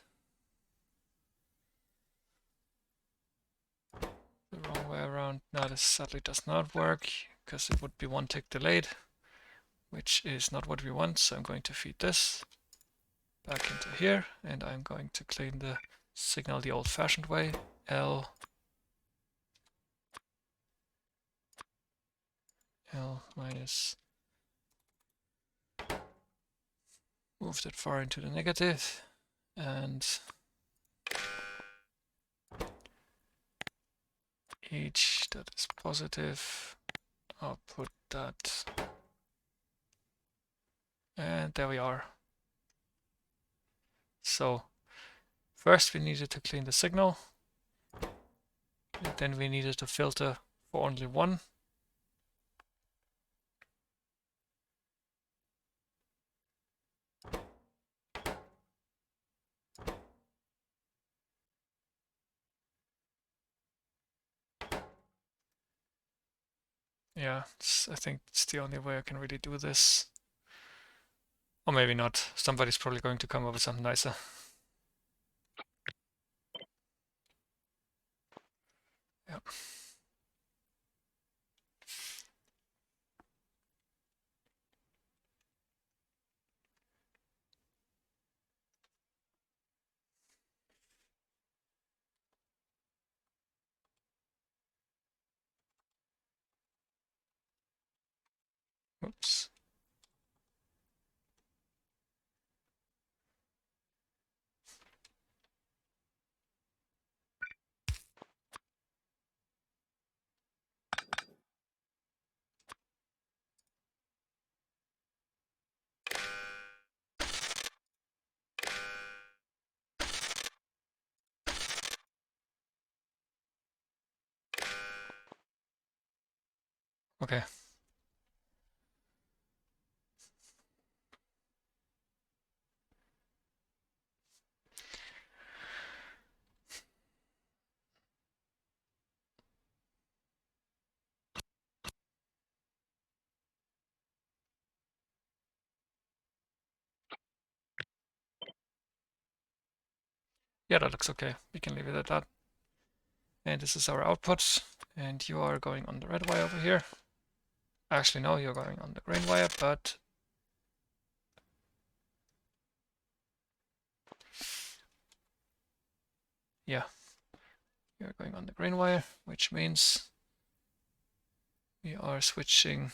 the wrong way around. No, this sadly does not work because it would be one tick delayed, which is not what we want. So I'm going to feed this back into here, and I'm going to clean the signal the old-fashioned way. L L minus, move that far into the negative, and H that is positive, output that, and there we are. So first we needed to clean the signal, and then we needed to filter for only one. Yeah, I think it's the only way I can really do this. Or maybe not. Somebody's probably going to come up with something nicer. Yeah. Oops. Okay. Yeah, that looks okay. We can leave it at that. And this is our output. And you are going on the red wire over here. Actually, no, you're going on the green wire, but yeah, you're going on the green wire, which means we are switching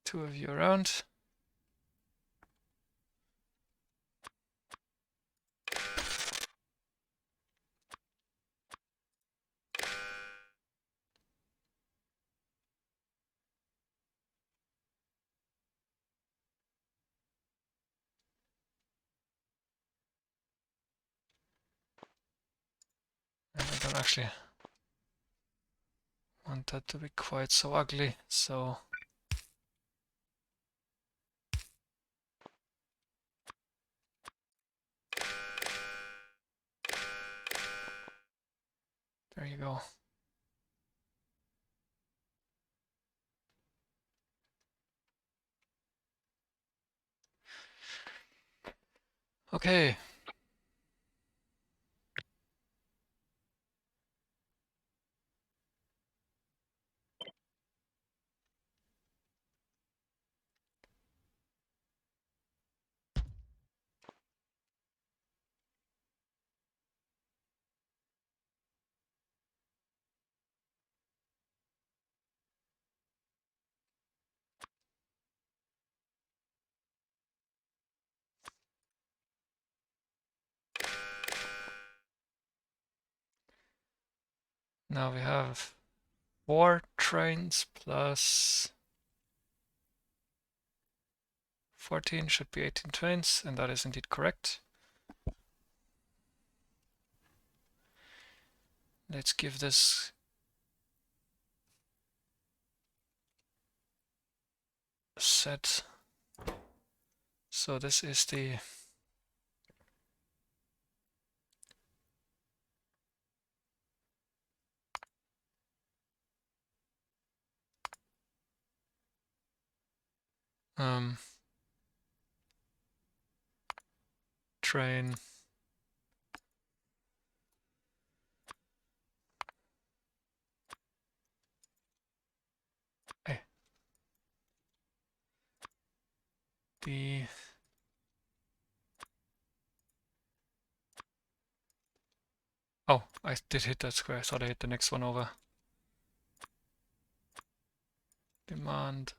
two of you around. And I don't actually want that to be quite so ugly, so there you go. Okay. Now we have 4 trains plus 14 should be 18 trains, and that is indeed correct. Let's give this a set. So this is the train the oh, I did hit that square. I thought I hit the next one over. demand.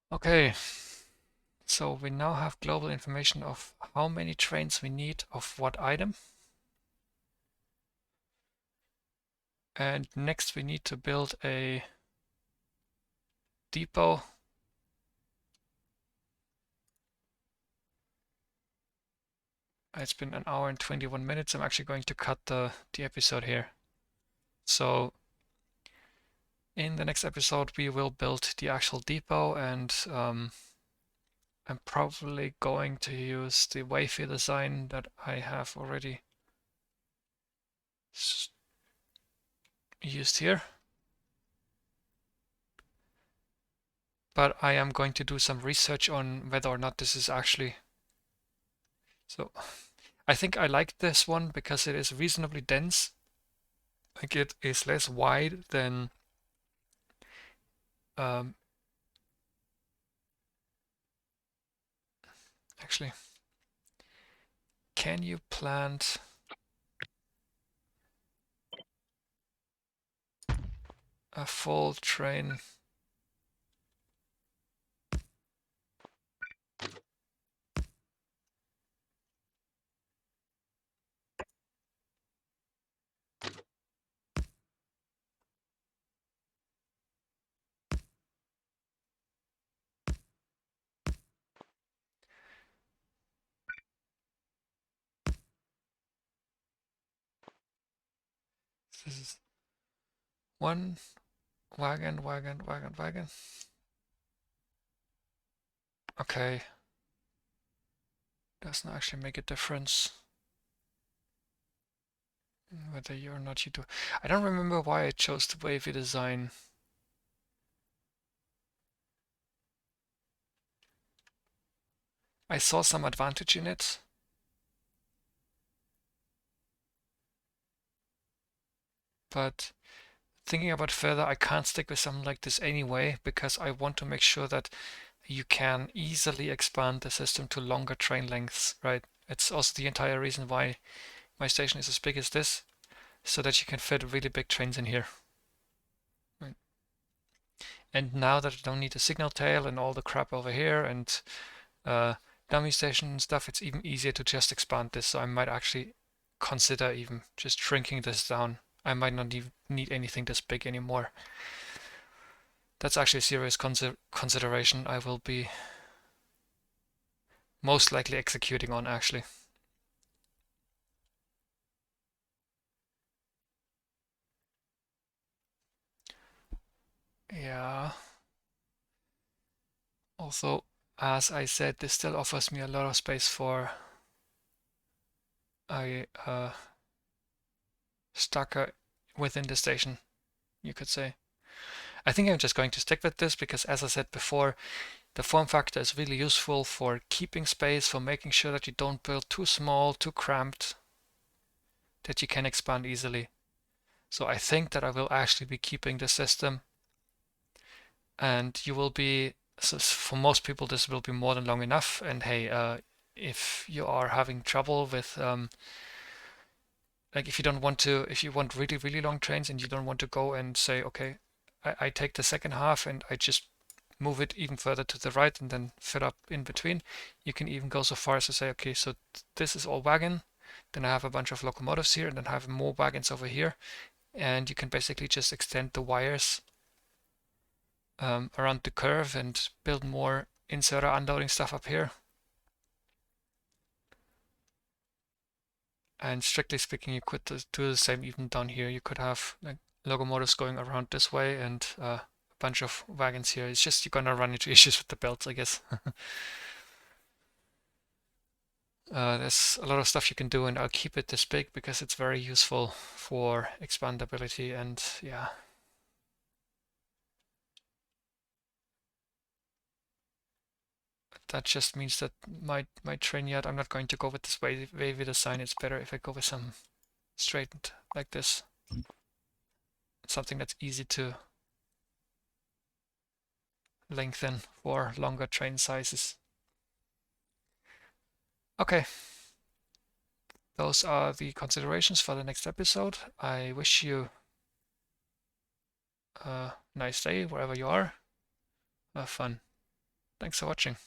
Okay, so we now have global information of how many trains we need of what item. And next we need to build a depot. It's been an hour and 21 minutes. I'm actually going to cut the episode here. So in the next episode we will build the actual depot, and I'm probably going to use the wavy design that I have already used here. But I am going to do some research on whether or not this is actually... So I think I like this one because it is reasonably dense. Like, it is less wide than actually, can you plant a full train? This is one wagon. Okay, doesn't actually make a difference whether you or not you do. I don't remember why I chose the wavy design. I saw some advantage in it, but thinking about further, I can't stick with something like this anyway, because I want to make sure that you can easily expand the system to longer train lengths, right? It's also the entire reason why my station is as big as this, so that you can fit really big trains in here. Right. And now that I don't need a signal tail and all the crap over here and dummy station and stuff, it's even easier to just expand this. So I might actually consider even just shrinking this down. I might not even need anything this big anymore. That's actually a serious consideration I will be most likely executing on, actually. Yeah. Also, as I said, this still offers me a lot of space for a stacker within the station, you could say. I think I'm just going to stick with this because, as I said before, the form factor is really useful for keeping space, for making sure that you don't build too small, too cramped, that you can expand easily. So I think that I will actually be keeping the system, and you will be, so for most people this will be more than long enough. And hey, if you are having trouble with like, if you want really long trains and you don't want to go and say, okay, I take the second half and I just move it even further to the right and then fill up in between, you can even go so far as to say, okay, so this is all wagon, then I have a bunch of locomotives here, and then I have more wagons over here, and you can basically just extend the wires around the curve and build more inserter unloading stuff up here. And strictly speaking, you could do the same even down here. You could have like locomotives going around this way and a bunch of wagons here. It's just you're gonna run into issues with the belts, I guess. There's a lot of stuff you can do, and I'll keep it this big because it's very useful for expandability, and yeah. that just means that my train yard, I'm not going to go with this wavy design. It's better if I go with some straightened like this. Something that's easy to lengthen for longer train sizes. Okay, those are the considerations for the next episode. I wish you a nice day wherever you are. Have fun. Thanks for watching.